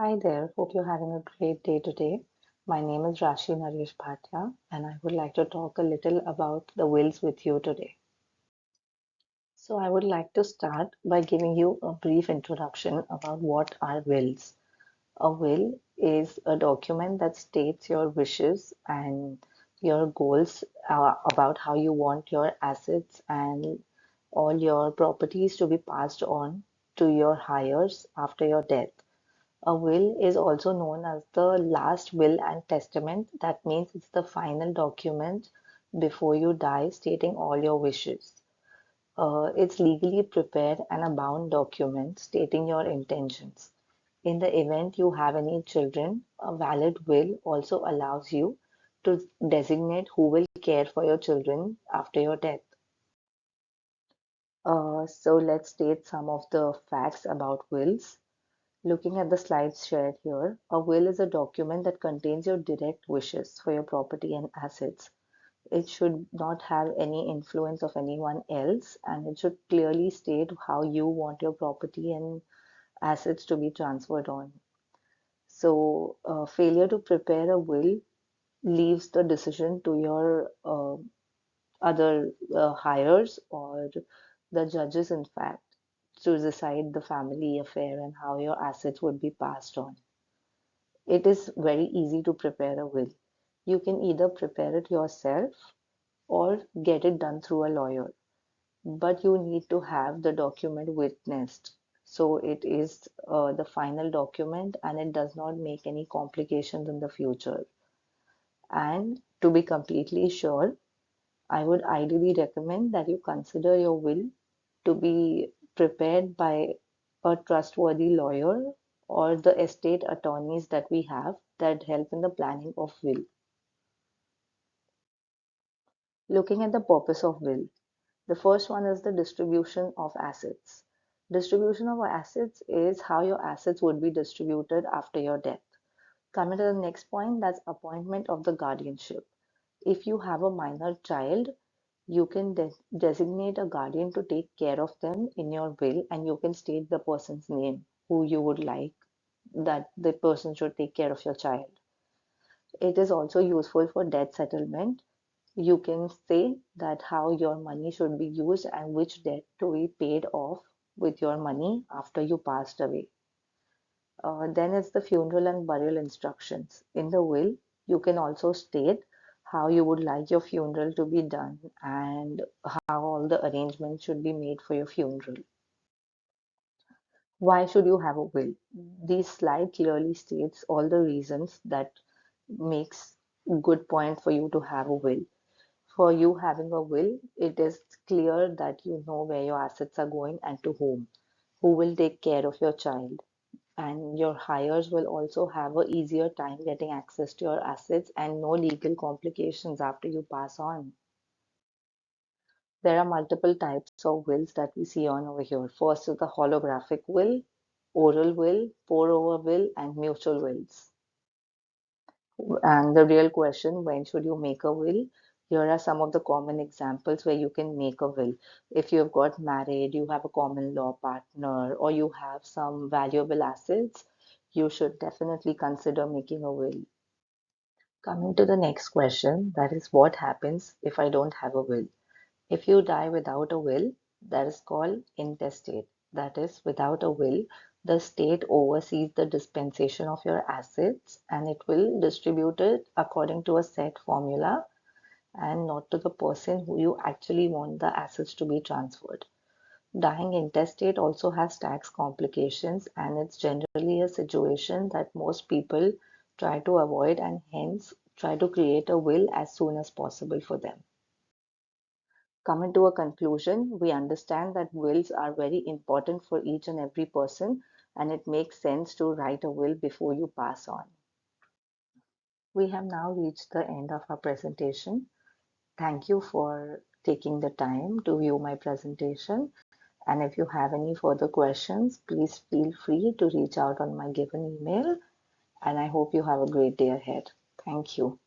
Hi there, hope you're having a great day today. My name is Rashi Naresh Bhatia, and I would like to talk a little about the wills with you today. So, I would like to start by giving you a brief introduction about what are wills. A will is a document that states your wishes and your goals about how you want your assets and all your properties to be passed on to your heirs after your death. A will is also known as the last will and testament. That means it's the final document before you die stating all your wishes. It's legally prepared and a bound document stating your intentions. In the event you have any children, a valid will also allows you to designate who will care for your children after your death. So let's state some of the facts about wills. Looking at the slides shared here, a will is a document that contains your direct wishes for your property and assets. It should not have any influence of anyone else, and it should clearly state how you want your property and assets to be transferred on. So, failure to prepare a will leaves the decision to your other heirs or the judges, in fact, to decide the family affair and how your assets would be passed on. It is very easy to prepare a will. You can either prepare it yourself or get it done through a lawyer, but you need to have the document witnessed. So it is the final document and it does not make any complications in the future. And to be completely sure, I would ideally recommend that you consider your will to be prepared by a trustworthy lawyer or the estate attorneys that we have that help in the planning of will. Looking at the purpose of will, the first one is the distribution of assets. Distribution of assets is how your assets would be distributed after your death. Coming to the next point, that's appointment of the guardianship. If you have a minor child, you can designate a guardian to take care of them in your will, and you can state the person's name who you would like that the person should take care of your child. It is also useful for debt settlement. You can say that how your money should be used and which debt to be paid off with your money after you passed away. Then it's the funeral and burial instructions. In the will, you can also state how you would like your funeral to be done and how all the arrangements should be made for your funeral. Why should you have a will? This slide clearly states all the reasons that makes good point for you to have a will. For you having a will, it is clear that you know where your assets are going and to whom, who will take care of your child. And your heirs will also have a easier time getting access to your assets and no legal complications after you pass on. There are multiple types of wills that we see on over here. First is the holographic will, oral will, pour over will, and mutual wills. And the real question, when should you make a will? Here are some of the common examples where you can make a will. If you have got married, you have a common law partner, or you have some valuable assets, you should definitely consider making a will. Coming to the next question, that is what happens if I don't have a will? If you die without a will, that is called intestate. That is, without a will, the state oversees the dispensation of your assets and it will distribute it according to a set formula and not to the person who you actually want the assets to be transferred. Dying intestate also has tax complications and it's generally a situation that most people try to avoid and hence try to create a will as soon as possible for them. Coming to a conclusion, we understand that wills are very important for each and every person, and it makes sense to write a will before you pass on. We have now reached the end of our presentation. Thank you for taking the time to view my presentation. And if you have any further questions, please feel free to reach out on my given email. And I hope you have a great day ahead. Thank you.